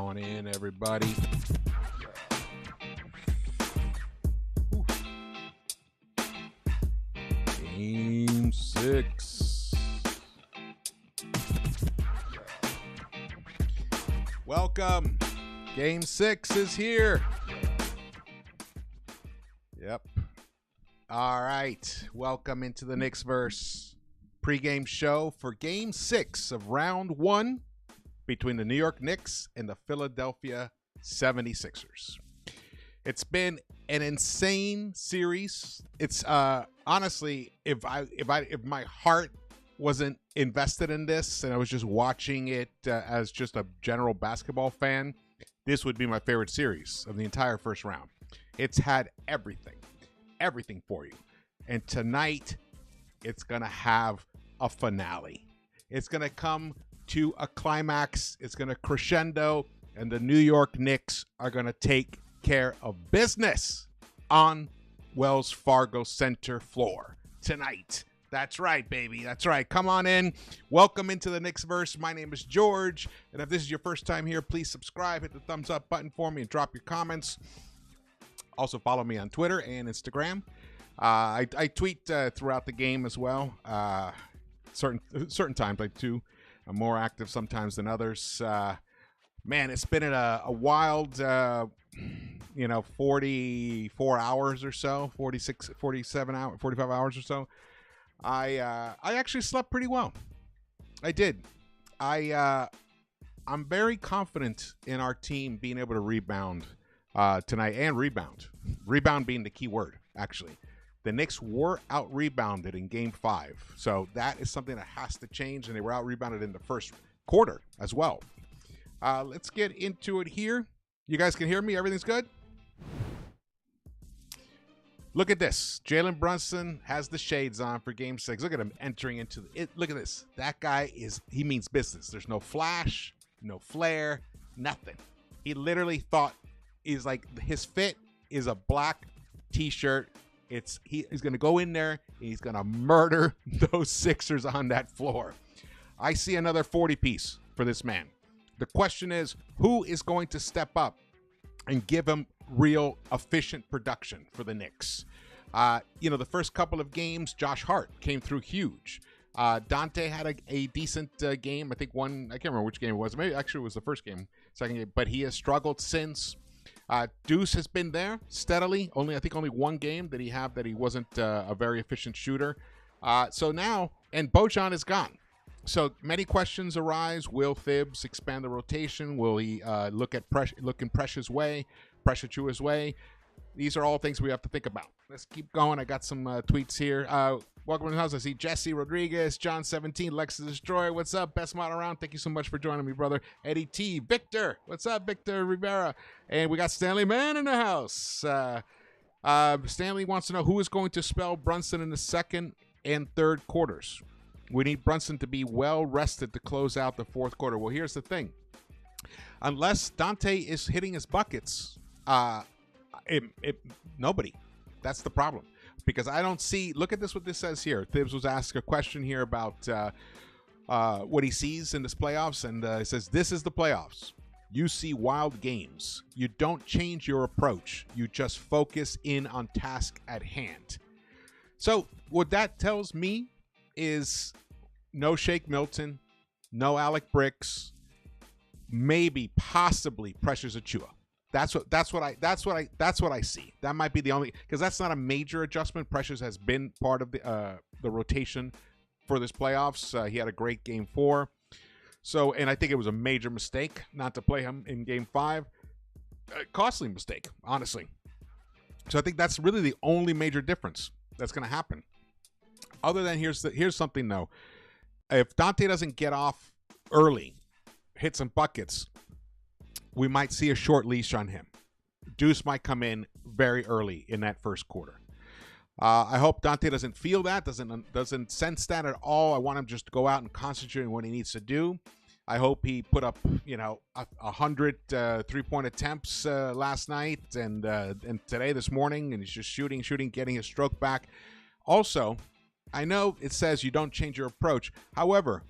on in, everybody. Ooh. Game 6. Welcome. Game 6 is here. Yep. All right. Welcome into the Knicks-Verse pregame show for Game 6 of Round 1 between the New York Knicks and the Philadelphia 76ers. It's been an insane series. It's honestly, if my heart wasn't invested in this and I was just watching it as just a general basketball fan, this would be my favorite series of the entire first round. It's had everything for you. And tonight, it's going to have a finale. It's going to come to a climax. It's going to crescendo, and the New York Knicks are going to take care of business on Wells Fargo Center floor tonight. That's right, baby. That's right. Come on in. Welcome into the Knicks-Verse. My name is George, and if this is your first time here, please subscribe, hit the thumbs up button for me, and drop your comments. Also, follow me on Twitter and Instagram. I tweet throughout the game as well. Certain times I do. I'm more active sometimes than others. Man, it's been a wild, 44 hours or so, 46, 47 hours, 45 hours or so. I actually slept pretty well. I did. I'm very confident in our team being able to rebound tonight and rebound. Rebound being the key word, actually. The Knicks were out-rebounded in Game 5, so that is something that has to change, and they were out-rebounded in the first quarter as well. Let's get into it here. You guys can hear me? Everything's good? Look at this. Jalen Brunson has the shades on for Game 6. Look at him entering into it. Look at this. That guy he means business. There's no flash, no flair, nothing. He literally thought his fit is a black T-shirt. He's going to go in there and he's going to murder those Sixers on that floor. I see another 40-piece for this man. The question is, who is going to step up and give him real efficient production for the Knicks? The first couple of games, Josh Hart came through huge. Donte had a decent game. I think I can't remember which game it was. Maybe actually it was the first game, second game, but he has struggled since. Deuce has been there steadily. Only one game that he wasn't a very efficient shooter. So now, and Bojan is gone. So many questions arise. Will Thibs expand the rotation? Will he look in Precious' way, Precious Achiuwa's way? These are all things we have to think about. Let's keep going. I got some tweets here. Welcome to the house. I see Jesse Rodriguez, John 17, Lex the Destroyer. What's up? Best mod around. Thank you so much for joining me, brother. Eddie T, Victor. What's up, Victor Rivera? And we got Stanley Mann in the house. Stanley wants to know who is going to spell Brunson in the second and third quarters. We need Brunson to be well rested to close out the fourth quarter. Well, here's the thing. Unless Donte is hitting his buckets, nobody. That's the problem. Because I don't see, look at this, what this says here. Thibs was asked a question here about what he sees in this playoffs, and it says, this is the playoffs. You see wild games. You don't change your approach. You just focus in on task at hand. So what that tells me is no Shake Milton, no Alec Bricks, maybe, possibly Precious Achiuwa. That's what I see. That might be the only, because that's not a major adjustment. Precious has been part of the rotation for this playoffs. He had a great Game 4. So, and I think it was a major mistake not to play him in Game 5. A costly mistake, honestly. So I think that's really the only major difference that's going to happen. Other than here's something though. If Donte doesn't get off early, hit some buckets, we might see a short leash on him. Deuce might come in very early in that first quarter. I hope Donte doesn't feel that, doesn't sense that at all. I want him just to go out and concentrate on what he needs to do. I hope he put up, 100 three-point attempts last night and today, this morning, and he's just shooting, getting his stroke back. Also, I know it says you don't change your approach. However,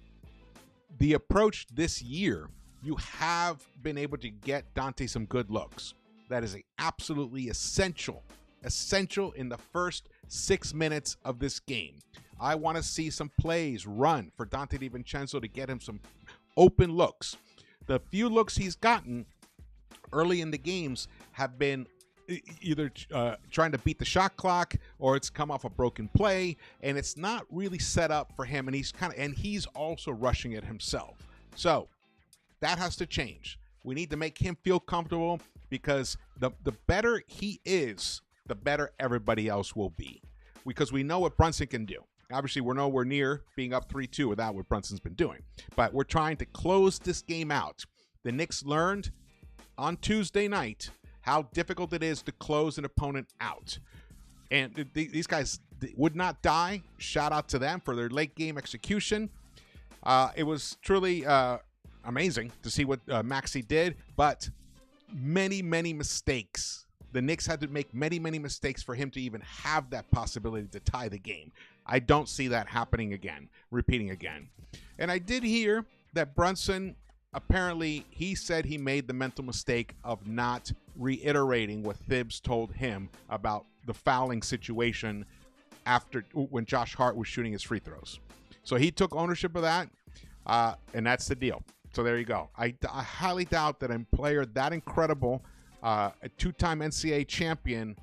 the approach this year you have been able to get Donte some good looks. That is absolutely essential in the first 6 minutes of this game. I want to see some plays run for Donte DiVincenzo to get him some open looks. The few looks he's gotten early in the games have been either trying to beat the shot clock, or it's come off a broken play, and it's not really set up for him, and he's also rushing it himself. So that has to change. We need to make him feel comfortable, because the better he is, the better everybody else will be, because we know what Brunson can do. Obviously, we're nowhere near being up 3-2 without what Brunson's been doing, but we're trying to close this game out. The Knicks learned on Tuesday night how difficult it is to close an opponent out. And these guys would not die. Shout out to them for their late game execution. It was truly amazing to see what Maxey did, but many mistakes. The Knicks had to make many mistakes for him to even have that possibility to tie the game. I don't see that repeating again. And I did hear that Brunson, apparently, he said he made the mental mistake of not reiterating what Thibs told him about the fouling situation when Josh Hart was shooting his free throws. So he took ownership of that, and that's the deal. So there you go. I highly doubt that a player that incredible, a two-time NCAA champion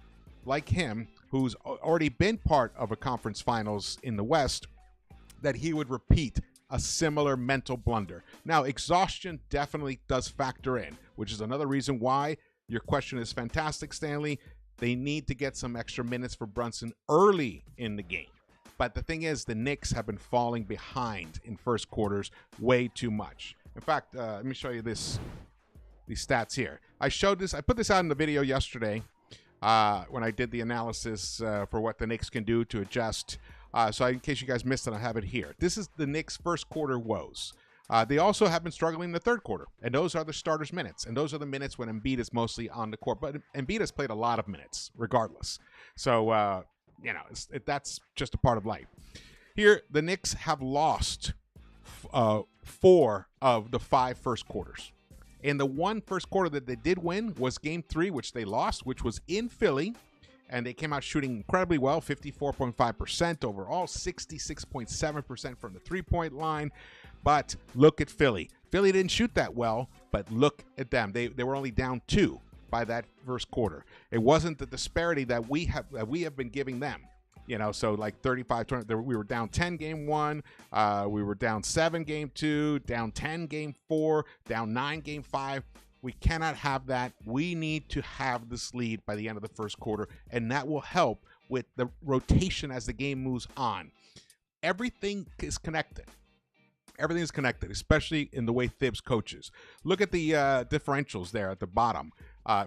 like him, who's already been part of a conference finals in the West, that he would repeat a similar mental blunder. Now, exhaustion definitely does factor in, which is another reason why your question is fantastic, Stanley. They need to get some extra minutes for Brunson early in the game. But the thing is, the Knicks have been falling behind in first quarters way too much. In fact, let me show you these stats here. I put this out in the video yesterday when I did the analysis for what the Knicks can do to adjust. So in case you guys missed it, I have it here. This is the Knicks' first quarter woes. They also have been struggling in the third quarter, and those are the starters' minutes, and those are the minutes when Embiid is mostly on the court. But Embiid has played a lot of minutes, regardless. So, that's just a part of life. Here, the Knicks have lost 4 of the 5 first quarters. And the one first quarter that they did win was Game 3, which they lost, which was in Philly. And they came out shooting incredibly well, 54.5% overall, 66.7% from the three-point line. But look at Philly. Philly didn't shoot that well, but look at them. They were only down 2 by that first quarter. It wasn't the disparity that we have been giving them. So like 35-20, we were down 10 game 1, we were down 7 game 2, down 10 game 4, down 9 game 5. We cannot have that. We need to have this lead by the end of the first quarter, and that will help with the rotation as the game moves on. Everything is connected. Everything is connected, especially in the way Thibs coaches. Look at the differentials there at the bottom.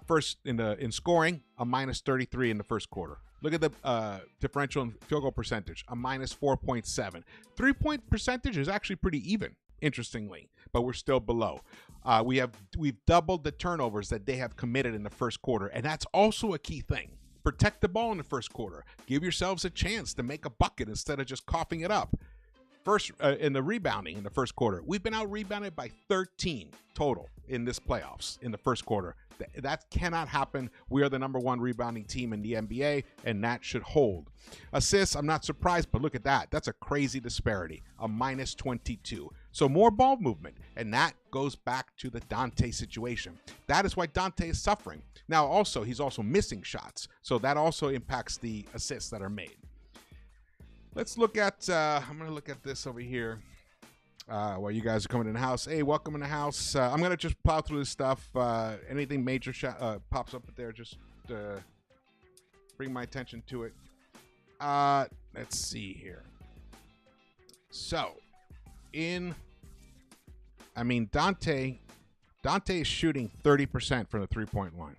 First, in scoring, a -33 in the first quarter. Look at the differential in field goal percentage, a -4.7. 3-point percentage is actually pretty even, interestingly, but we're still below. We've doubled the turnovers that they have committed in the first quarter, and that's also a key thing. Protect the ball in the first quarter. Give yourselves a chance to make a bucket instead of just coughing it up. First, in the rebounding in the first quarter, we've been out-rebounded by 13 total in this playoffs in the first quarter. That cannot happen. We are the #1 rebounding team in the NBA, and that should hold. Assists, I'm not surprised, but look at that. That's a crazy disparity, a -22. So more ball movement, and that goes back to the Donte situation. That is why Donte is suffering. Now, also, he's also missing shots, so that also impacts the assists that are made. Let's look at, I'm going to look at this over here while you guys are coming in the house. Hey, welcome in the house. I'm going to just plow through this stuff. Anything major pops up there, just bring my attention to it. Let's see here. So, Donte is shooting 30% from the three-point line.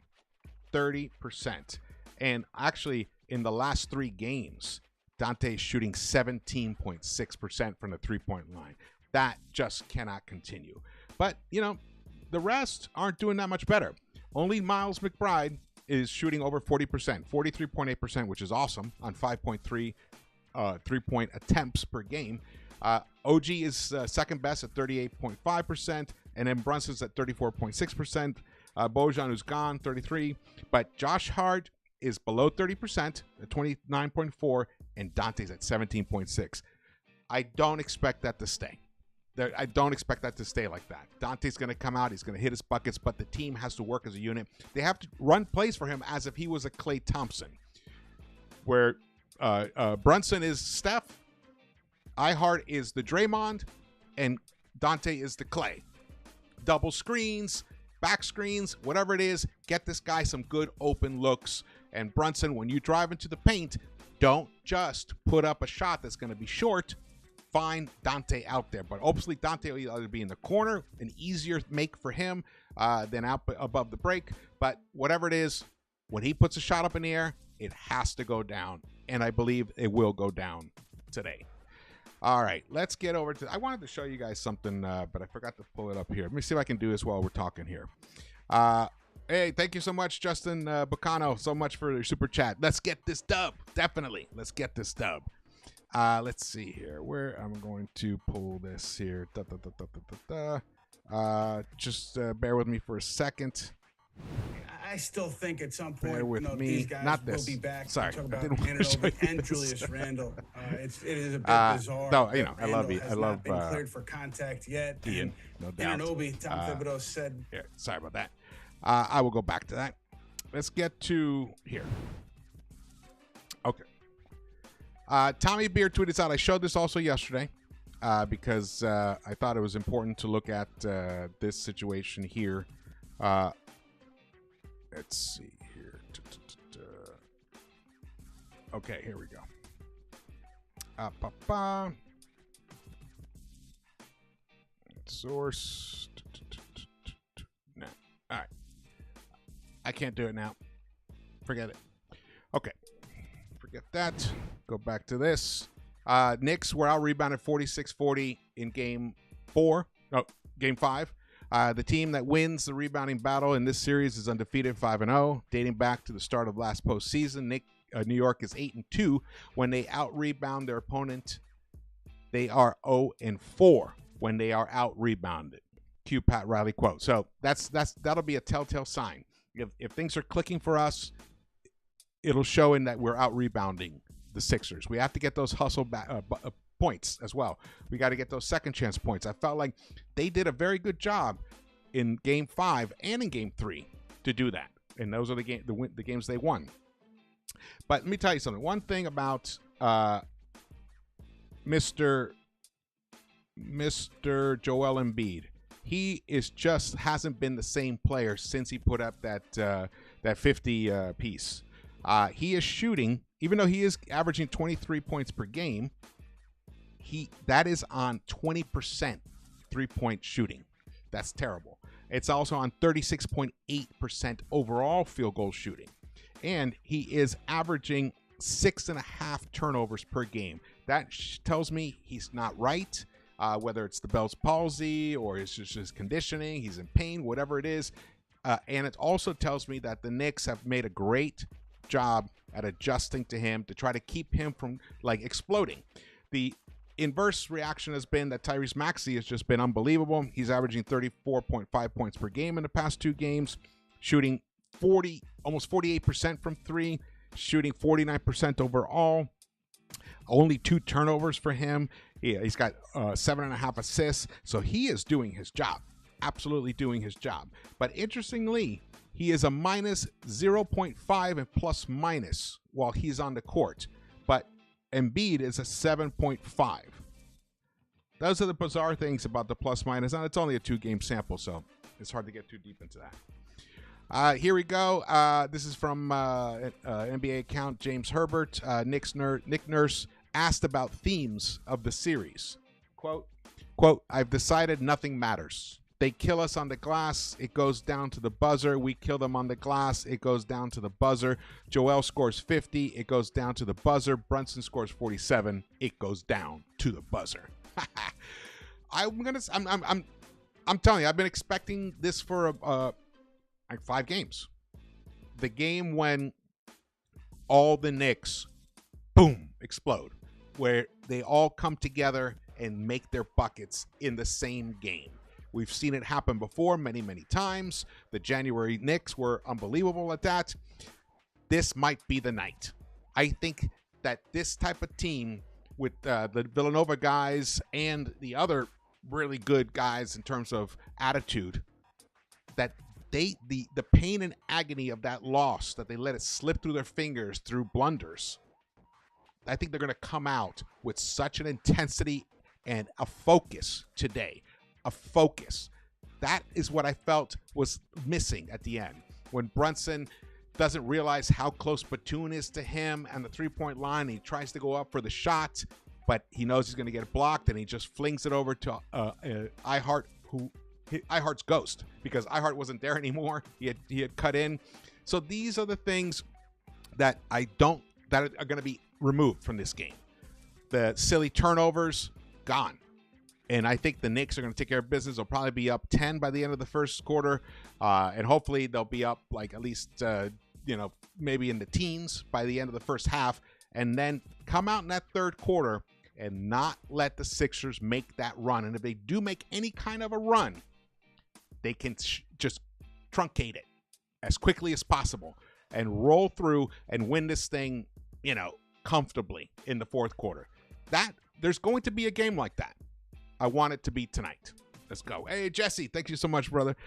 30%. And actually, in the last 3 games, Donte is shooting 17.6% from the three-point line. That just cannot continue. But, the rest aren't doing that much better. Only Miles McBride is shooting over 40%, 43.8%, which is awesome, on 5.3 three-point attempts per game. OG is second best at 38.5%. And then Brunson's at 34.6%. Bojan, who's gone, 33%. But Josh Hart is below 30% at 29.4%, and Donte's at 17.6%. I don't expect that to stay. I don't expect that to stay like that. Donte's going to come out. He's going to hit his buckets, but the team has to work as a unit. They have to run plays for him as if he was a Klay Thompson, where Brunson is Steph, Ihart is the Draymond, and Donte is the Klay. Double screens, back screens, whatever it is, get this guy some good open looks. And Brunson, when you drive into the paint, don't just put up a shot that's going to be short. Find Donte out there. But obviously Donte will either be in the corner, an easier make for him than out above the break. But whatever it is, when he puts a shot up in the air, it has to go down. And I believe it will go down today. All right, let's get over to, I wanted to show you guys something, but I forgot to pull it up here. Let me see if I can do this while we're talking here. Hey, thank you so much, Justin Bacano, so much for your super chat. Let's get this dub. Definitely. Let's get this dub. Let's see here. Where I'm going to pull this here. Just bear with me for a second. I still think at some point, bear with me. These guys Not this. will be back. Sorry, Talk I about didn't want to show you and this. Julius Randle. It is a bit bizarre. No, you know, I Randle love you. has I love not been cleared for contact yet. Ian, no doubt. Anunoby, Tom Thibodeau said. Here, sorry about that. I will go back to that. Let's get to here. Okay. Tommy Beer tweeted this out. I showed this also yesterday because I thought it was important to look at this situation here. Let's see here. Okay, here we go. Source. No. All right. I can't do it now. Forget it. Okay. Forget that. Go back to this. Knicks were out rebounded 46-40 in game 5. The team that wins the rebounding battle in this series is undefeated 5-0, dating back to the start of last postseason. New York is 8-2 when they out rebound their opponent. They are 0-4 when they are out rebounded. Cue Pat Riley quote. So that'll be a telltale sign. If things are clicking for us, it'll show in that we're out rebounding the Sixers. We have to get those hustle back, points as well. We got to get those second chance points. I felt like they did a very good job in game 5 and in game 3 to do that. And those are the games they won. But let me tell you something. One thing about Mr. Joel Embiid, he is just hasn't been the same player since he put up that 50 piece. He is shooting, even though he is averaging 23 points per game, that is on 20% three-point shooting. That's terrible. It's also on 36.8% overall field goal shooting. And he is averaging 6.5 turnovers per game. That tells me he's not right, whether it's the Bell's palsy or it's just his conditioning, he's in pain, whatever it is. And it also tells me that the Knicks have made a great job at adjusting to him to try to keep him from exploding. The inverse reaction has been that Tyrese Maxey has just been unbelievable. He's averaging 34.5 points per game in the past 2 games, shooting almost 48% from 3, shooting 49% overall. Only 2 turnovers for him. He's got 7.5 assists, so he is doing his job, absolutely doing his job. But interestingly, he is a minus 0.5 and plus minus while he's on the court. But Embiid is a 7.5. Those are the bizarre things about the plus minus. And it's only a 2-game sample, so it's hard to get too deep into that. Here we go. This is from NBA account James Herbert. Nick Nurse asked about themes of the series. Quote, I've decided nothing matters. They kill us on the glass, it goes down to the buzzer. We kill them on the glass, it goes down to the buzzer. Joel scores 50, it goes down to the buzzer. Brunson scores 47, it goes down to the buzzer. I'm telling you, I've been expecting this for 5 games. The game when all the Knicks, boom, explode, where they all come together and make their buckets in the same game. We've seen it happen before many, many times. The January Knicks were unbelievable at that. This might be the night. I think that this type of team with the Villanova guys and the other really good guys in terms of attitude, that the pain and agony of that loss, that they let it slip through their fingers through blunders, I think they're going to come out with such an intensity and a focus today. A focus. That is what I felt was missing at the end. When Brunson doesn't realize how close Batum is to him and the three-point line, he tries to go up for the shot, but he knows he's going to get blocked, and he just flings it over to Ihart's ghost, because Ihart wasn't there anymore. He had cut in. So these are the things that that are going to be removed from this game. The silly turnovers, gone. And I think the Knicks are going to take care of business. They'll probably be up 10 by the end of the first quarter. And hopefully they'll be up like at least, maybe in the teens by the end of the first half. And then come out in that third quarter and not let the Sixers make that run. And if they do make any kind of a run, they can just truncate it as quickly as possible and roll through and win this thing, comfortably in the fourth quarter. There's going to be a game like that. I want it to be tonight. Let's go. Hey, Jesse, thank you so much, brother.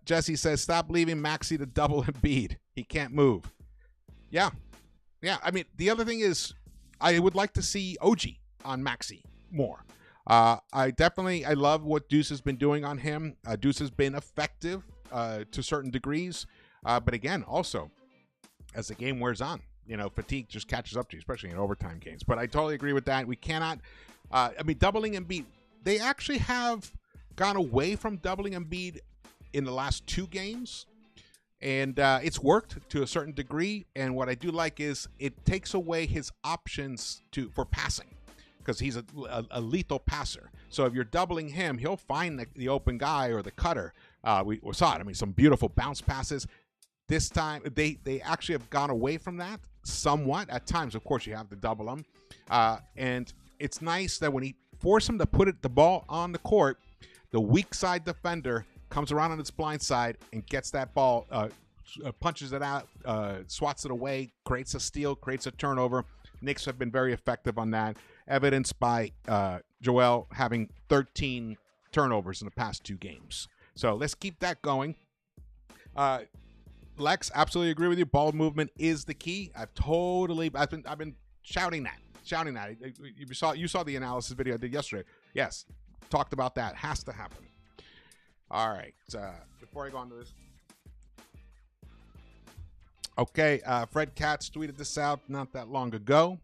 Jesse says, stop leaving Maxey to double Embiid. He can't move. Yeah. I mean, the other thing is I would like to see OG on Maxey more. I love what Deuce has been doing on him. Deuce has been effective to certain degrees. But again, also, as the game wears on, fatigue just catches up to you, especially in overtime games. But I totally agree with that. We cannot, doubling Embiid, they actually have gone away from doubling Embiid in the last two games. And it's worked to a certain degree. And what I do like is it takes away his options for passing, because he's a lethal passer. So if you're doubling him, he'll find the open guy or the cutter. We saw it. Some beautiful bounce passes. This time, they actually have gone away from that somewhat. At times, of course, you have to double him. And it's nice that when he forces him to put the ball on the court, the weak side defender comes around on its blind side and gets that ball, punches it out, swats it away, creates a steal, creates a turnover. Knicks have been very effective on that, evidenced by Joel having 13 turnovers in the past two games. So let's keep that going. Lex, absolutely agree with you. Ball movement is the key. I've been shouting that. You saw the analysis video I did yesterday. Yes, talked about that. Has to happen. All right. Before I go on to this. Okay. Fred Katz tweeted this out not that long ago.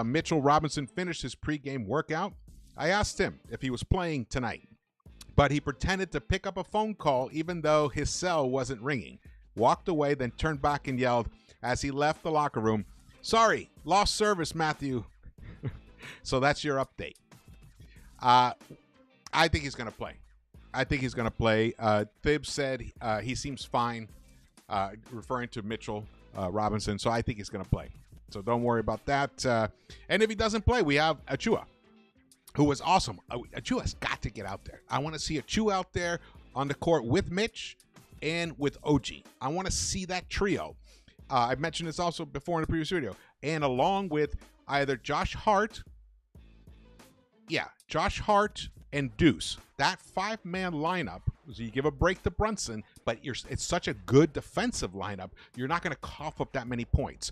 Mitchell Robinson finished his pregame workout. I asked him if he was playing tonight, but he pretended to pick up a phone call even though his cell wasn't ringing. Walked away, then turned back and yelled as he left the locker room, "Sorry, lost service, Matthew." So that's your update. I think he's going to play. Thibs said he seems fine, referring to Mitchell Robinson. So I think he's going to play. So don't worry about that. And if he doesn't play, we have Achua, who was awesome. Achua's got to get out there. I want to see Achua out there on the court with Mitch and with OG. I want to see that trio. I mentioned this also before in the previous video. And along with either Josh Hart and Deuce. That five-man lineup, so you give a break to Brunson, but it's such a good defensive lineup, you're not going to cough up that many points.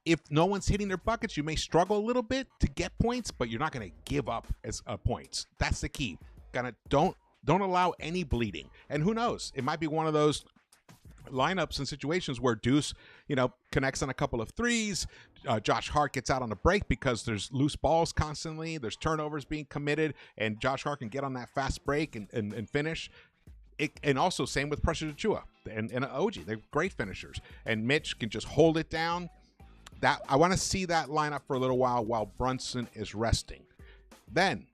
If no one's hitting their buckets, you may struggle a little bit to get points, but you're not going to give up as points. That's the key. Don't allow any bleeding. And who knows? It might be one of those lineups and situations where Deuce, connects on a couple of threes. Josh Hart gets out on the break because there's loose balls constantly. There's turnovers being committed, and Josh Hart can get on that fast break and finish. And also same with Precious Achua and OG. They're great finishers. And Mitch can just hold it down. That I want to see that lineup for a little while Brunson is resting. Then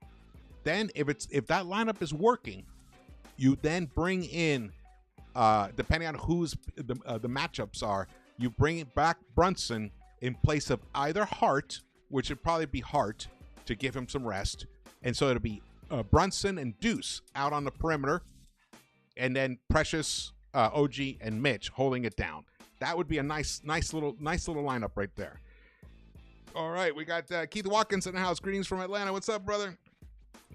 if that lineup is working, you then bring in, depending on who's the matchups are, you bring back Brunson in place of either Hart, which would probably be Hart to give him some rest, and so it'll be Brunson and Deuce out on the perimeter, and then Precious, OG, and Mitch holding it down. That would be a nice little lineup right there. All right, we got Keith Watkins in the house. Greetings from Atlanta. What's up, brother?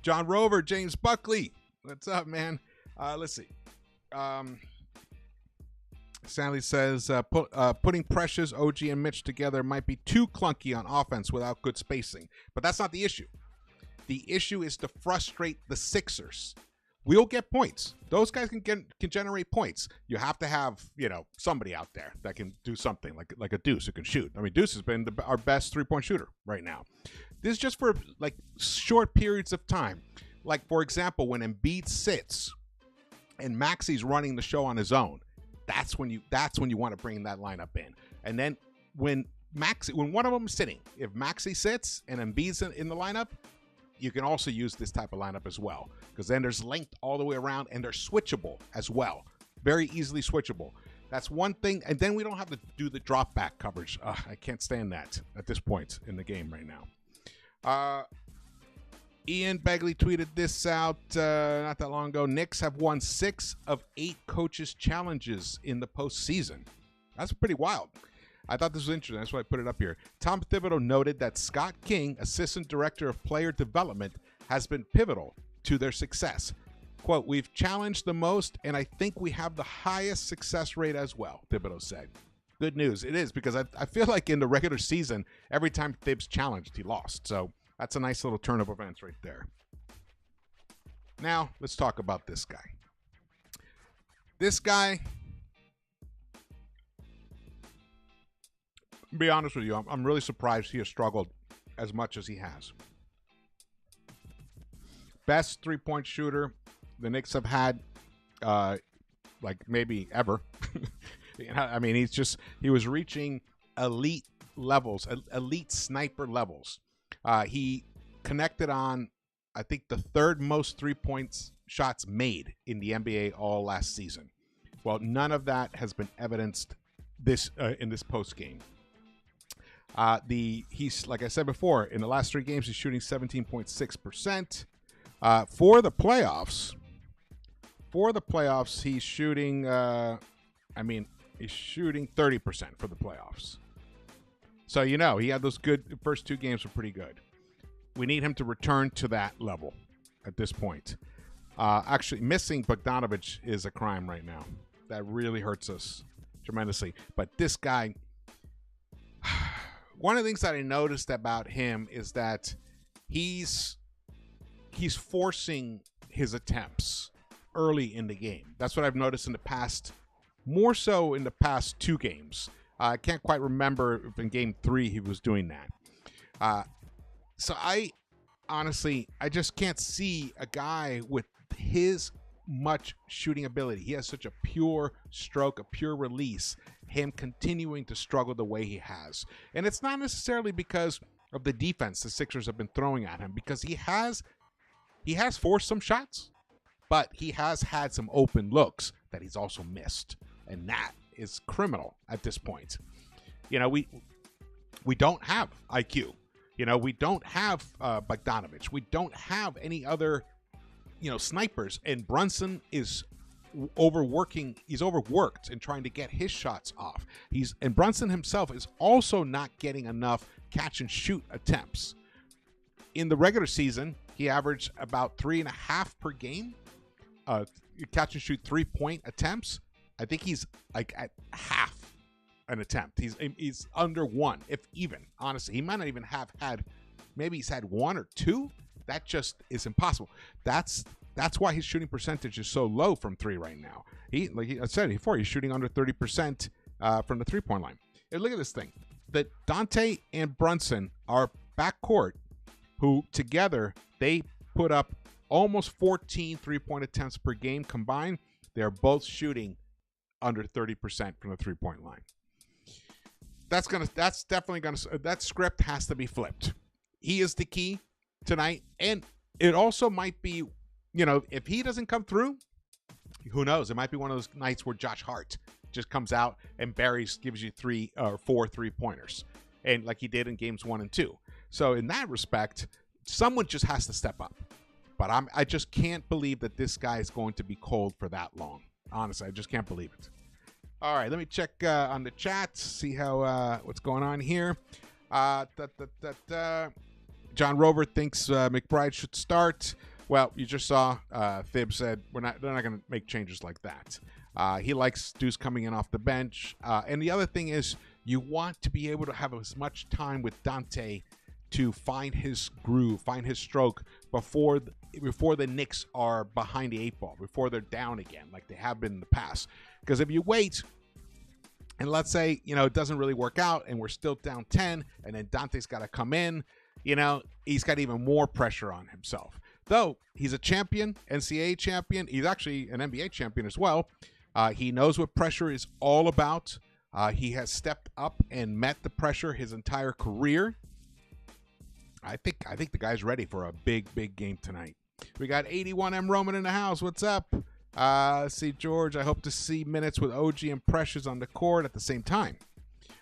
John Rover, James Buckley. What's up, man? Let's see. Sally says, putting Precious, OG, and Mitch together might be too clunky on offense without good spacing. But that's not the issue. The issue is to frustrate the Sixers. We'll get points. Those guys can generate points. You have to have, somebody out there that can do something, like a Deuce who can shoot. I mean, Deuce has been our best three-point shooter right now. This is just for, short periods of time. Like, for example, when Embiid sits and Maxi's running the show on his own, that's when you want to bring that lineup in. And then when one of them is sitting, if Maxi sits and Embiid's in the lineup, you can also use this type of lineup as well, because then there's length all the way around and they're switchable as well. Very easily switchable. That's one thing. And then we don't have to do the drop back coverage. I can't stand that at this point in the game right now. Ian Begley tweeted this out not that long ago. Knicks have won 6 of 8 coaches' challenges in the postseason. That's pretty wild. I thought this was interesting. That's why I put it up here. Tom Thibodeau noted that Scott King, assistant director of player development, has been pivotal to their success. Quote, "We've challenged the most, and I think we have the highest success rate as well," Thibodeau said. Good news. It is, because I feel like in the regular season, every time Thibs challenged, he lost. So that's a nice little turn of events right there. Now, let's talk about this guy. This guy, to be honest with you, I'm really surprised he has struggled as much as he has. Best three-point shooter the Knicks have had, maybe ever. I mean, he was reaching elite levels, elite sniper levels. He connected on, I think, the 3rd most three-point shots made in the NBA all last season. Well, none of that has been evidenced in this post game. He's, like I said before, in the last 3 games, he's shooting 17.6%. For the playoffs, he's shooting. He's shooting 30% for the playoffs. So, he had those good first 2 games were pretty good. We need him to return to that level at this point. Actually, missing Bogdanovich is a crime right now. That really hurts us tremendously. But this guy, one of the things that I noticed about him is that he's forcing his attempts early in the game. That's what I've noticed in the past, more so in the past 2 games. I can't quite remember if in game 3 he was doing that. So I just can't see a guy with his much shooting ability. He has such a pure stroke, a pure release, him continuing to struggle the way he has. And it's not necessarily because of the defense the Sixers have been throwing at him, because he has forced some shots, but he has had some open looks that he's also missed. And that is criminal at this point. We don't have IQ. We don't have Bogdanovich. We don't have any other, snipers. And Brunson is overworking. He's overworked in trying to get his shots off. And Brunson himself is also not getting enough catch and shoot attempts. In the regular season, he averaged about 3.5 per game. Catch and shoot 3-point attempts. I think he's at half an attempt. He's under 1, if even. Honestly, he might not even have had. Maybe he's had 1 or 2. That just is impossible. That's why his shooting percentage is so low from 3 right now. Like I said before, he's shooting under 30% from the 3-point line. And look at this thing. That Donte and Brunson are backcourt, who together they put up almost 14 3-point attempts per game combined. They're both shooting under 30% from the 3-point line. That script has to be flipped. He is the key tonight, and it also might be, if he doesn't come through, who knows? It might be one of those nights where Josh Hart just comes out and gives you 3 or 4 3-pointers, and like he did in games 1 and 2. So in that respect, someone just has to step up. But I just can't believe that this guy is going to be cold for that long. Honestly, I just can't believe it. All right, let me check on the chat, see how what's going on here. John Rover thinks McBride should start. Well, you just saw Thibs said they're not going to make changes like that. He likes Deuce coming in off the bench. And the other thing is you want to be able to have as much time with Donte to find his groove, find his stroke before the Knicks are behind the 8 ball, before they're down again like they have been in the past. Because if you wait and let's say, it doesn't really work out and we're still down 10 and then Dante's got to come in, he's got even more pressure on himself. Though he's a champion, NCAA champion, he's actually an NBA champion as well. He knows what pressure is all about. He has stepped up and met the pressure his entire career. I think the guy's ready for a big game tonight. We got 81M Roman in the house. What's up? See, George, I hope to see minutes with OG and Precious on the court at the same time.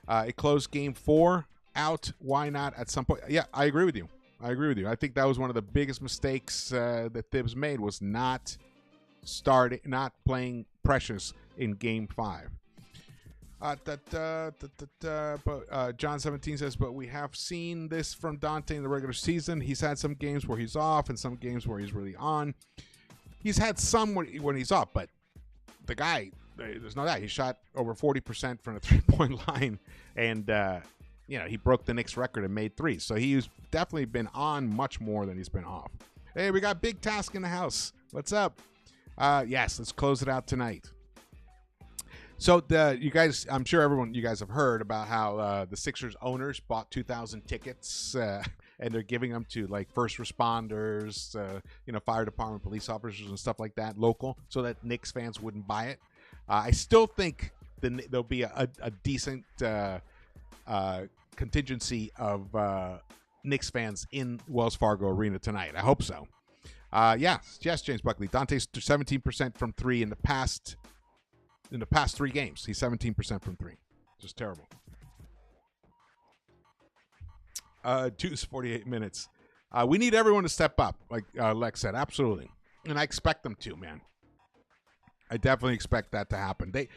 It closed game 4 out. Why not at some point? Yeah, I agree with you. I think that was one of the biggest mistakes that Thibs made was not playing Precious in game 5. John 17 says, but we have seen this from Donte in the regular season. He's had some games where he's off and some games where he's really on. He's had some when he's off, but the guy, there's no doubt, he shot over 40% from the 3-point line, and he broke the Knicks record and made 3. So he's definitely been on much more than he's been off. Hey, we got Big Task in the house. What's up? Yes, let's close it out tonight. So you guys, I'm sure you guys have heard about how the Sixers owners bought 2,000 tickets and they're giving them to like first responders, fire department, police officers and stuff like that, local, so that Knicks fans wouldn't buy it. I still think there'll be a decent contingency of Knicks fans in Wells Fargo Arena tonight. I hope so. Yes, James Buckley. Dante's 17% from 3 in the past 3 games. He's 17% from 3. Just terrible. Deuce 48 minutes. We need everyone to step up, like Lex said. Absolutely. And I expect them to, man. I definitely expect that to happen. They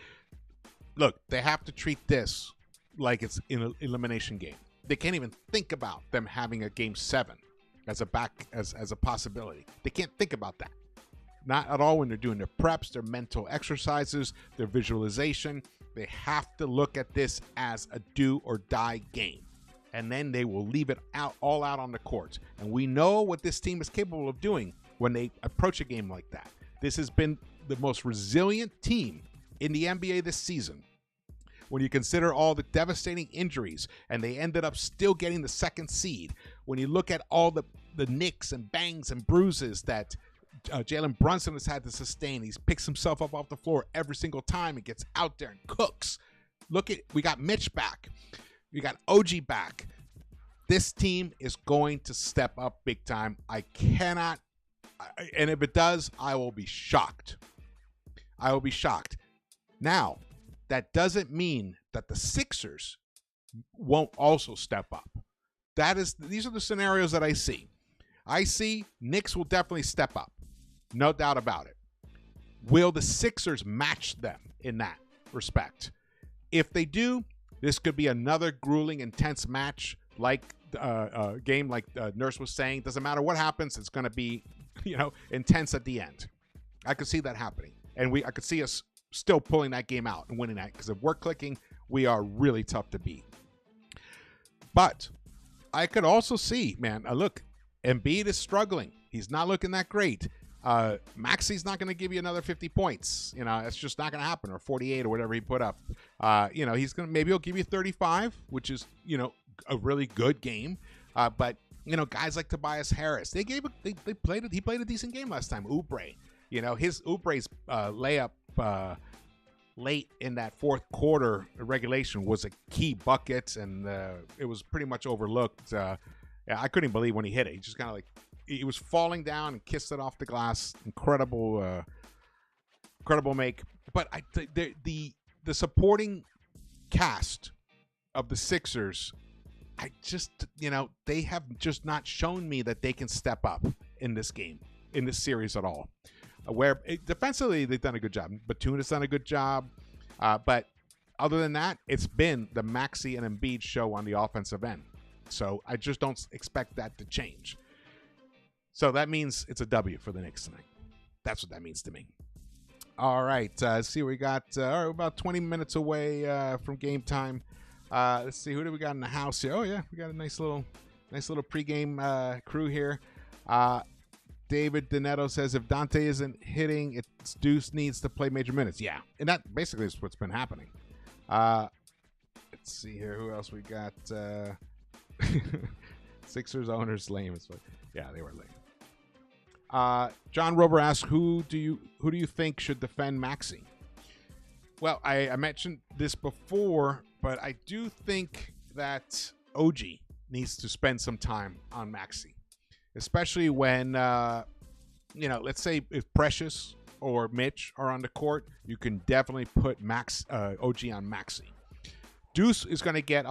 have to treat this like it's an elimination game. They can't even think about them having a game 7 as a possibility. They can't think about that. Not at all when they're doing their preps, their mental exercises, their visualization. They have to look at this as a do or die game. And then they will leave it all out on the court. And we know what this team is capable of doing when they approach a game like that. This has been the most resilient team in the NBA this season. When you consider all the devastating injuries, and they ended up still getting the 2nd seed. When you look at all the nicks and bangs and bruises that Jalen Brunson has had to sustain. He picks himself up off the floor every single time and gets out there and cooks. We got Mitch back. We got OG back. This team is going to step up big time. I cannot, and if it does, I will be shocked. Now, that doesn't mean that the Sixers won't also step up. These are the scenarios that I see. I see Knicks will definitely step up. No doubt about it. Will the Sixers match them in that respect? If they do, this could be another grueling, intense match like game like Nurse was saying. Doesn't matter what happens, it's going to be, intense at the end. I could see that happening. And I could see us still pulling that game out and winning that, because if we're clicking, we are really tough to beat. But I could also see, man, look, Embiid is struggling. He's not looking that great. Maxi's not going to give you another 50 points. It's just not going to happen, or 48 or whatever he put up. He'll give you 35, which is, a really good game. But guys like Tobias Harris, he played a decent game last time. Oubre, Oubre's layup late in that 4th quarter regulation was a key bucket, and it was pretty much overlooked. I couldn't believe when he hit it. He just kind of he was falling down and kissed it off the glass. Incredible make. But the supporting cast of the Sixers, they have just not shown me that they can step up in this game. in this series at all. Defensively, they've done a good job. Batum has done a good job. But other than that, it's been the Maxey and Embiid show on the offensive end. So I just don't expect that to change. So that means it's a W for the Knicks tonight. That's what that means to me. All right. Let's see what we got. About 20 minutes away from game time. Let's see. Who do we got in the house here? Oh, yeah. We got a nice little pregame crew here. David Donetto says if Donte isn't hitting, it's Deuce needs to play major minutes. Yeah. And that basically is what's been happening. Let's see here. Who else we got? Sixers owners lame. Yeah, they were lame. John Rober asks, who do you think should defend Maxey? Well, I mentioned this before, but I do think that OG needs to spend some time on Maxey, especially when let's say if Precious or Mitch are on the court, you can definitely put OG on Maxey. Deuce is going to get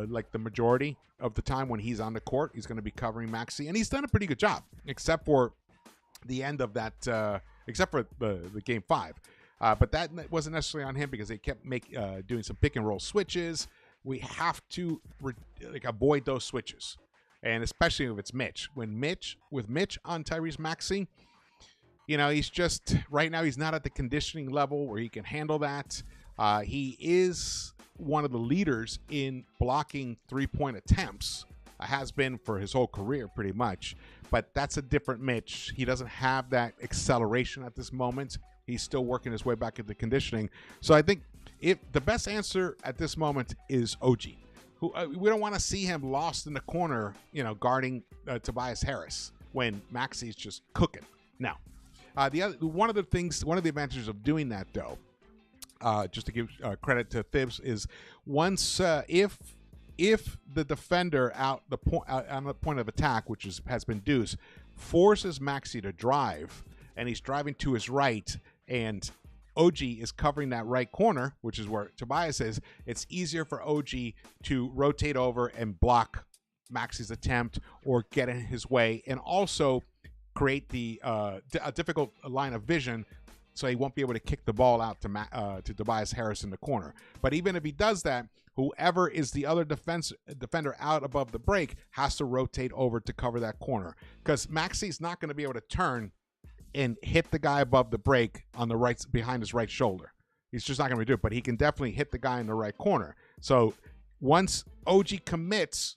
like the majority of the time when he's on the court. He's going to be covering Maxey, and he's done a pretty good job, except for the end of that, except for the game 5. But that wasn't necessarily on him because they kept doing some pick and roll switches. We have to avoid those switches, and especially if it's Mitch. With Mitch on Tyrese Maxey, he's just right now he's not at the conditioning level where he can handle that. He is one of the leaders in blocking 3-point attempts. Has been for his whole career pretty much, but that's a different Mitch. He doesn't have that acceleration at this moment. He's still working his way back into conditioning. So I think the best answer at this moment is OG. Who we don't want to see him lost in the corner, guarding Tobias Harris when Maxey's just cooking. Now, one of the advantages of doing that though, just to give credit to Thibs, is once if the defender on the point of attack, which has been Deuce, forces Maxey to drive, and he's driving to his right, and OG is covering that right corner, which is where Tobias is, it's easier for OG to rotate over and block Maxey's attempt or get in his way, and also create a difficult line of vision so he won't be able to kick the ball out to Tobias Harris in the corner. But even if he does that, whoever is the other defender out above the break has to rotate over to cover that corner, because Maxey's not going to be able to turn and hit the guy above the break on the right behind his right shoulder. He's just not going to do it, but he can definitely hit the guy in the right corner. So once OG commits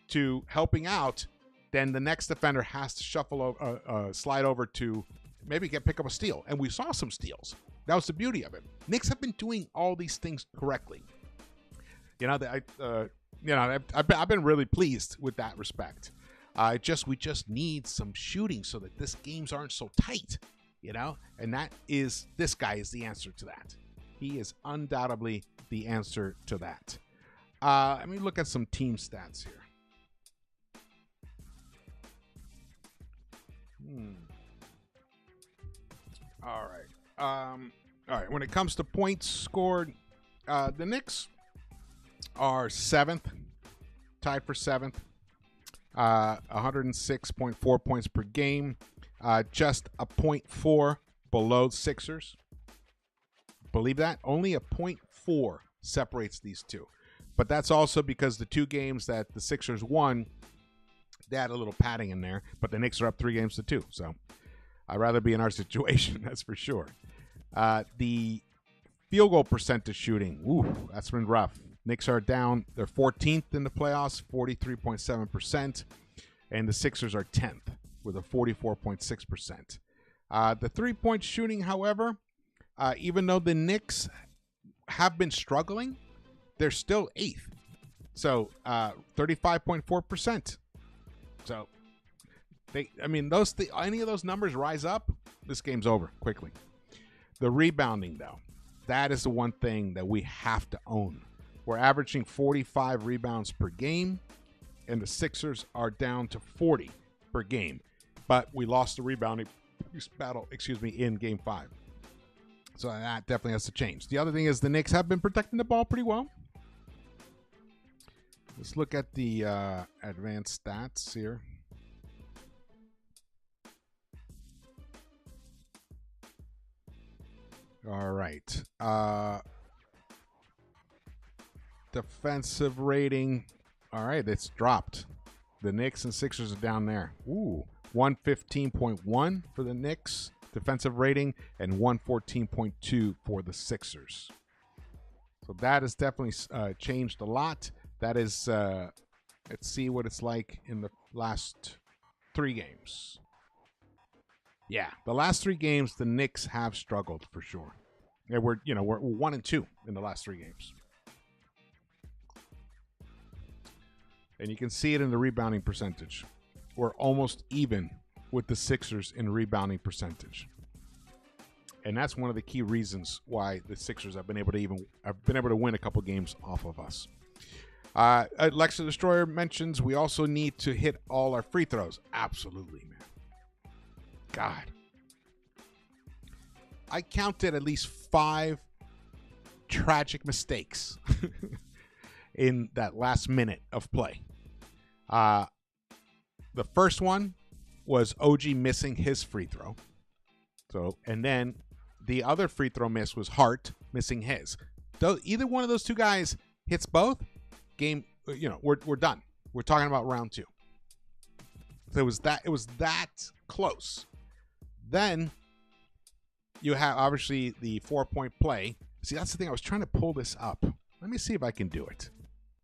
to helping out, then the next defender has to slide over to maybe pick up a steal. And we saw some steals. That was the beauty of it. Knicks have been doing all these things correctly. I've been really pleased with that respect. We just need some shooting so that this games aren't so tight, and this guy is the answer to that. He is undoubtedly the answer to that. Let me look at some team stats here. All right. When it comes to points scored, the Knicks are 7th, tied for 7th. 106.4 points per game, just a 0.4 below Sixers. Believe that? Only a 0.4 separates these two. But that's also because the 2 games that the Sixers won, they had a little padding in there, but the Knicks are up 3-2. So I'd rather be in our situation, that's for sure. The field goal percentage shooting, that's been rough. Knicks are down. They're 14th in the playoffs, 43.7%. And the Sixers are 10th with a 44.6%. The 3-point shooting, however, even though the Knicks have been struggling, they're still 8th. So 35.4%. So any of those numbers rise up, this game's over quickly. The rebounding, though, that is the one thing that we have to own. We're averaging 45 rebounds per game, and the Sixers are down to 40 per game. But we lost the rebounding battle, in Game 5. So that definitely has to change. The other thing is the Knicks have been protecting the ball pretty well. Let's look at the advanced stats here. All right. Defensive rating. All right, it's dropped. The Knicks and Sixers are down there. Ooh, 115.1 for the Knicks defensive rating and 114.2 for the Sixers. So that has definitely changed a lot. That is, let's see what it's like in the last 3 games. Yeah, the last 3 games, the Knicks have struggled for sure. Yeah, we're 1-2 in the last 3 games. And you can see it in the rebounding percentage. We're almost even with the Sixers in rebounding percentage. And that's one of the key reasons why the Sixers have been able to win a couple games off of us. Lex the Destroyer mentions we also need to hit all our free throws. Absolutely, man. God. I counted at least 5 tragic mistakes in that last minute of play. The first one was OG missing his free throw. And then the other free throw miss was Hart missing his. Either one of those 2 guys hits both, game, we're done. We're talking about round 2. So it was that close. Then you have obviously the 4-point play. See, that's the thing. I was trying to pull this up. Let me see if I can do it.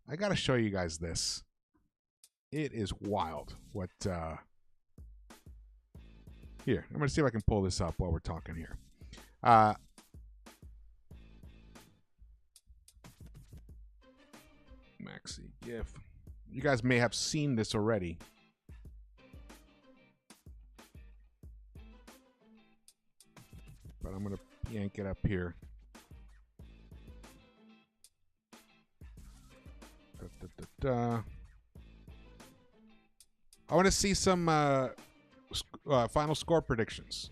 I got to show you guys this. It is wild. What? Here, I'm going to see if I can pull this up while we're talking here. Maxi GIF. You guys may have seen this already. But I'm going to yank it up here. I want to see some final score predictions.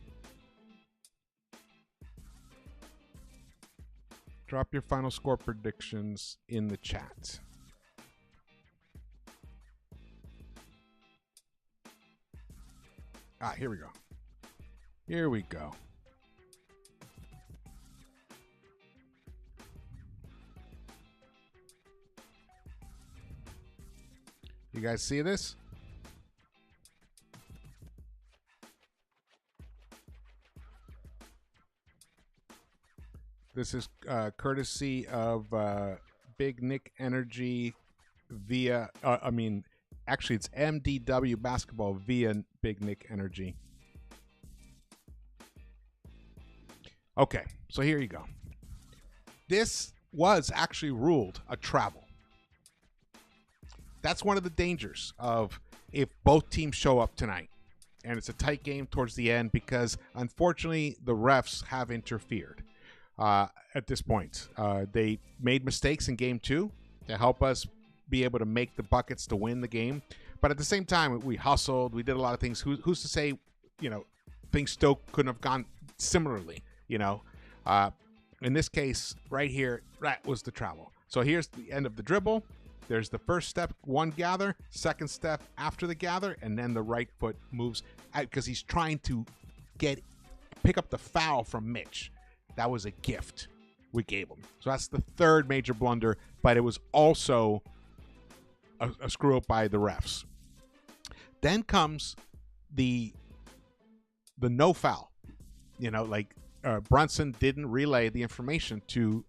Drop your final score predictions in the chat. Here we go. Here we go. You guys see this? This is courtesy of Big Nick Energy via, actually it's MDW Basketball via Big Nick Energy. Okay, so here you go. This was actually ruled a travel. That's one of the dangers of if both teams show up tonight and it's a tight game towards the end, because unfortunately the refs have interfered at this point. They made mistakes in game 2 to help us be able to make the buckets to win the game. But at the same time, we hustled. We did a lot of things. Who's to say, things still couldn't have gone similarly, In this case, right here, that was the travel. So here's the end of the dribble. There's the first step, one gather, second step after the gather, and then the right foot moves out because he's trying to pick up the foul from Mitch. That was a gift we gave him. So that's the third major blunder, but it was also a screw up by the refs. Then comes the no foul. Brunson didn't relay the information to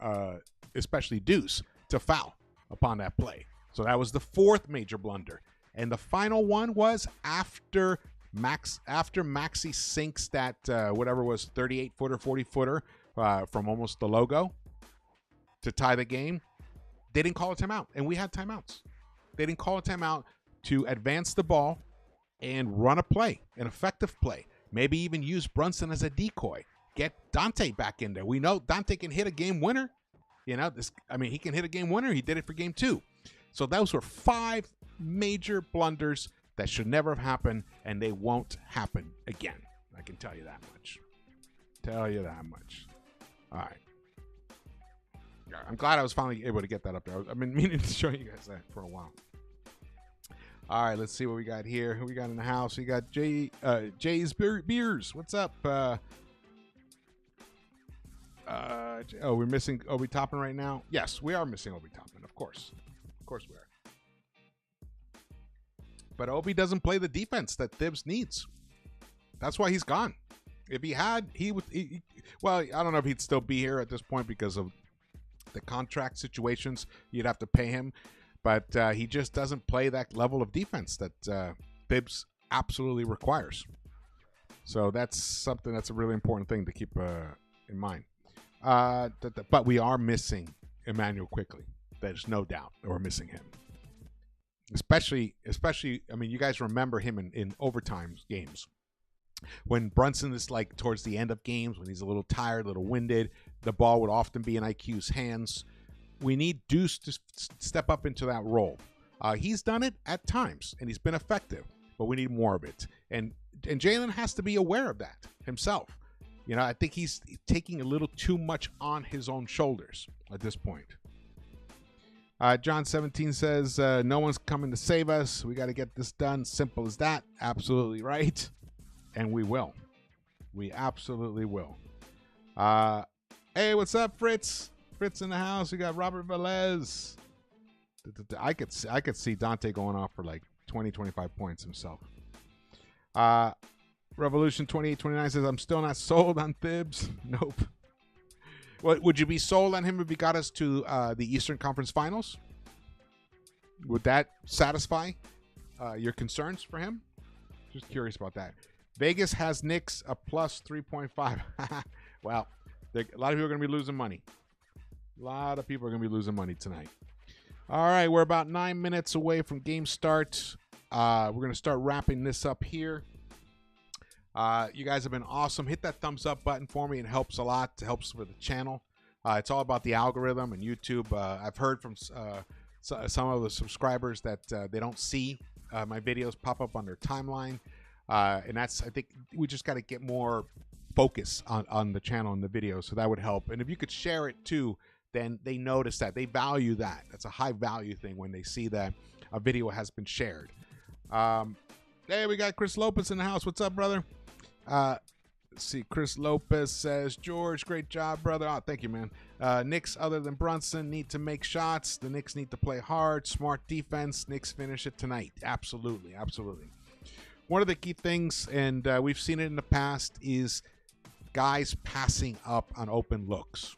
especially Deuce to foul upon that play. So that was the fourth major blunder. And the final one was after Maxi sinks that whatever was 38-footer, 40-footer from almost the logo to tie the game. They didn't call a timeout, and we had timeouts. They didn't call a timeout to advance the ball and run a play, an effective play. Maybe even use Brunson as a decoy. Get Donte back in there. We know Donte can hit a game winner. He can hit a game winner. He did it for game 2. So those were 5 major blunders that should never have happened, and they won't happen again. I can tell you that much. All right. I'm glad I was finally able to get that up there. I've been meaning to show you guys that for a while. All right, let's see what we got here. Who we got in the house? We got Jay's Beers. What's up? We're missing Obi Toppin right now. Yes, we are missing Obi Toppin. Of course we are. But Obi doesn't play the defense that Thibs needs. That's why he's gone. If he had, he would. Well, I don't know if he'd still be here at this point because of the contract situations. You'd have to pay him, but he just doesn't play that level of defense that Thibs absolutely requires. So that's something that's a really important thing to keep in mind. But we are missing Emmanuel Quickly. There's no doubt that we're missing him. Especially, I mean, you guys remember him in overtime games. When Brunson is like towards the end of games, when he's a little tired, a little winded, the ball would often be in IQ's hands. We need Deuce to step up into that role. He's done it at times, and he's been effective, but we need more of it. And Jalen has to be aware of that himself. You know, I think he's taking a little too much on his own shoulders at this point. John 17 says, no one's coming to save us. We got to get this done. Simple as that. Absolutely right. And we will. We absolutely will. Hey, what's up, Fritz? Fritz in the house. We got Robert Velez. I could see Donte going off for like 20, 25 points himself. Revolution 2829 says, I'm still not sold on Thibs. Nope. What, would you be sold on him if he got us to the Eastern Conference Finals? Would that satisfy your concerns for him? Just curious about that. Vegas has Knicks a plus 3.5. Well, a lot of people are going to be losing money. A lot of people are going to be losing money tonight. All right, we're about 9 minutes away from game start. We're going to start wrapping this up here. You guys have been awesome. Hit that thumbs up button for me. It helps a lot. It helps for the channel. It's all about the algorithm and YouTube. I've heard from some of the subscribers that they don't see my videos pop up on their timeline. And I think we just got to get more focus on the channel and the video. So that would help. And if you could share it too, then they notice that. They value that. That's a high value thing when they see that a video has been shared. Hey, we got Chris Lopez in the house. What's up, brother? Let's see. Chris Lopez says, George, great job, brother. Oh, thank you, man. Knicks, other than Brunson, need to make shots. The Knicks need to play hard, smart defense. Knicks finish it tonight. Absolutely, absolutely. One of the key things, and we've seen it in the past, is guys passing up on open looks.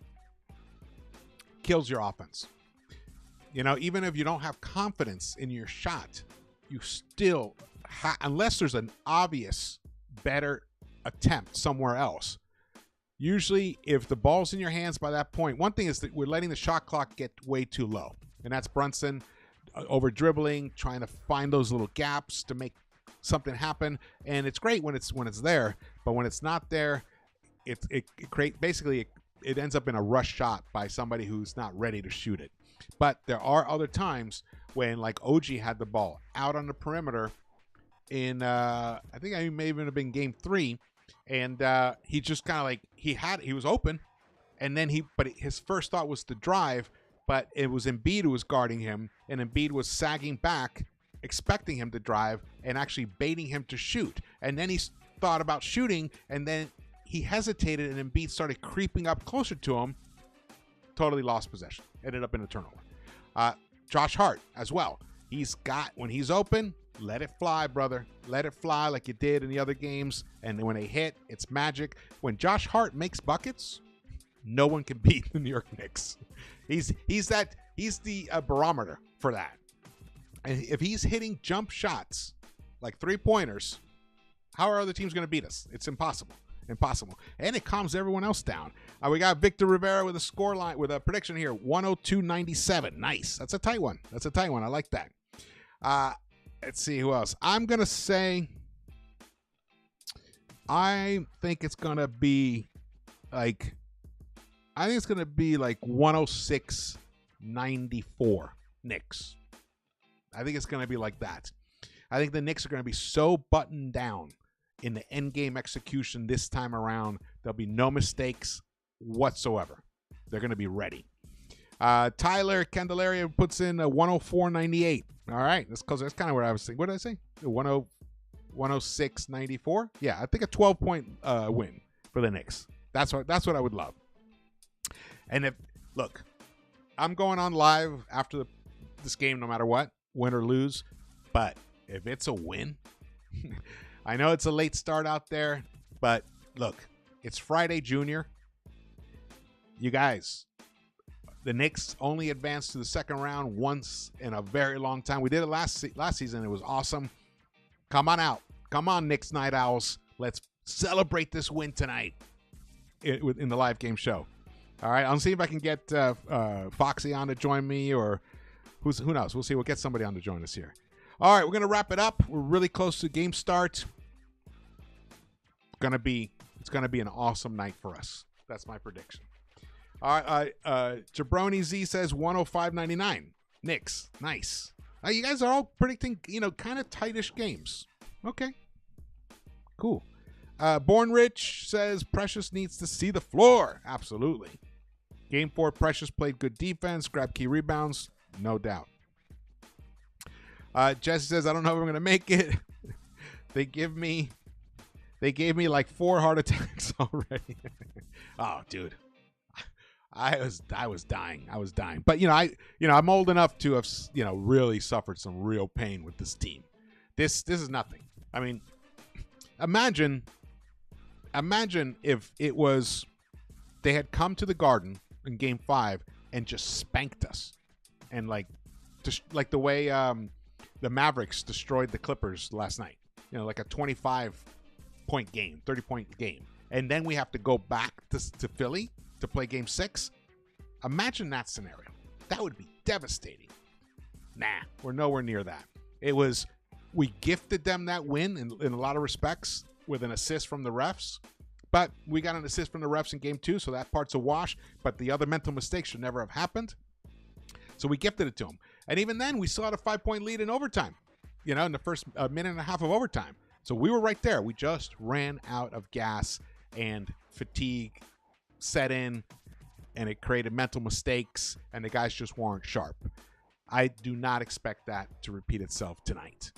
Kills your offense. You know, even if you don't have confidence in your shot, you still, unless there's an obvious better attempt somewhere else. Usually, if the ball's in your hands by that point, one thing is that we're letting the shot clock get way too low. And that's Brunson over dribbling, trying to find those little gaps to make something happen. And it's great when it's there, but when it's not there, it ends up in a rush shot by somebody who's not ready to shoot it. But there are other times when, like OG had the ball out on the perimeter in I think I may even have been game 3, and he just kind of like he was open, and then his first thought was to drive, but it was Embiid who was guarding him, and Embiid was sagging back, expecting him to drive and actually baiting him to shoot. And then he thought about shooting, and then he hesitated, and Embiid started creeping up closer to him. Totally lost possession. Ended up in a turnover. Josh Hart as well. When he's open, let it fly, brother. Let it fly like you did in the other games. And when they hit, it's magic. When Josh Hart makes buckets, no one can beat the New York Knicks. He's the barometer for that. And if he's hitting jump shots like 3-pointers, how are other teams going to beat us? It's impossible. Impossible. And it calms everyone else down. We got Victor Rivera with a score line, with a prediction here, 102-97. Nice. That's a tight one. I like that. Let's see who else. I'm going to say, I think it's going to be like 106-94 Knicks. I think it's going to be like that. I think the Knicks are going to be so buttoned down in the end game execution this time around. There'll be no mistakes whatsoever. They're going to be ready. Tyler Candelaria puts in a 104-98. All right, that's kind of what I was thinking. What did I say? 106-94. Yeah, I think a 12-point win for the Knicks. That's what I would love. And look, I'm going on live after this game no matter what, win or lose. But if it's a win, I know it's a late start out there, but look, it's Friday Junior. You guys, the Knicks only advanced to the second round once in a very long time. We did it last season. It was awesome. Come on out. Come on, Knicks Night Owls. Let's celebrate this win tonight in the live game show. All right, I'll see if I can get Foxy on to join me, or who knows. We'll see. We'll get somebody on to join us here. All right, we're going to wrap it up. We're really close to game start. It's going to be an awesome night for us. That's my prediction. All right, Jabroni Z says 105.99. Knicks, nice. You guys are all predicting, kind of tightish games. Okay, cool. Born Rich says Precious needs to see the floor. Absolutely. Game 4, Precious played good defense, grabbed key rebounds, no doubt. Jesse says, I don't know if I'm going to make it. They gave me like 4 heart attacks already. Oh, dude. I was dying. But I'm old enough to have really suffered some real pain with this team. This is nothing. I mean, imagine if it was they had come to the Garden in Game 5 and just spanked us, and like the way the Mavericks destroyed the Clippers last night. Like a 25-point game, 30-point game, and then we have to go back to Philly to play Game 6. Imagine that scenario. That would be devastating. Nah, we're nowhere near that. We gifted them that win in a lot of respects with an assist from the refs, but we got an assist from the refs in Game 2, so that part's a wash, but the other mental mistakes should never have happened. So we gifted it to them. And even then, we still had a 5-point lead in overtime, in the first minute and a half of overtime. So we were right there. We just ran out of gas, and fatigue set in, and it created mental mistakes, and the guys just weren't sharp. I do not expect that to repeat itself tonight.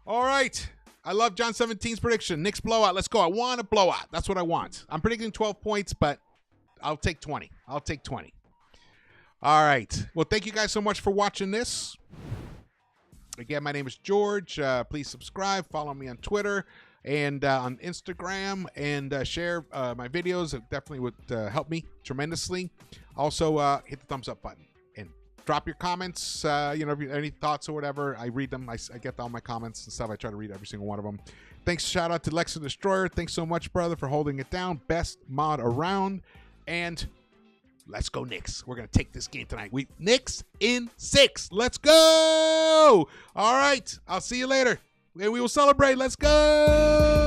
All right. I love John 17's prediction. Knicks blowout. Let's go. I want a blowout. That's what I want. I'm predicting 12 points, but I'll take 20. All right. Well, thank you guys so much for watching this. Again, my name is George. Please subscribe. Follow me on Twitter and on Instagram, and share my videos. It definitely would help me tremendously. Also, hit the thumbs up button and drop your comments. If you have any thoughts or whatever, I read them. I get all my comments and stuff. I try to read every single one of them. Thanks. Shout out to Lex the Destroyer. Thanks so much, brother, for holding it down. Best mod around. And let's go Knicks. We're going to take this game tonight. Knicks in 6. Let's go. All right. I'll see you later. And we will celebrate. Let's go.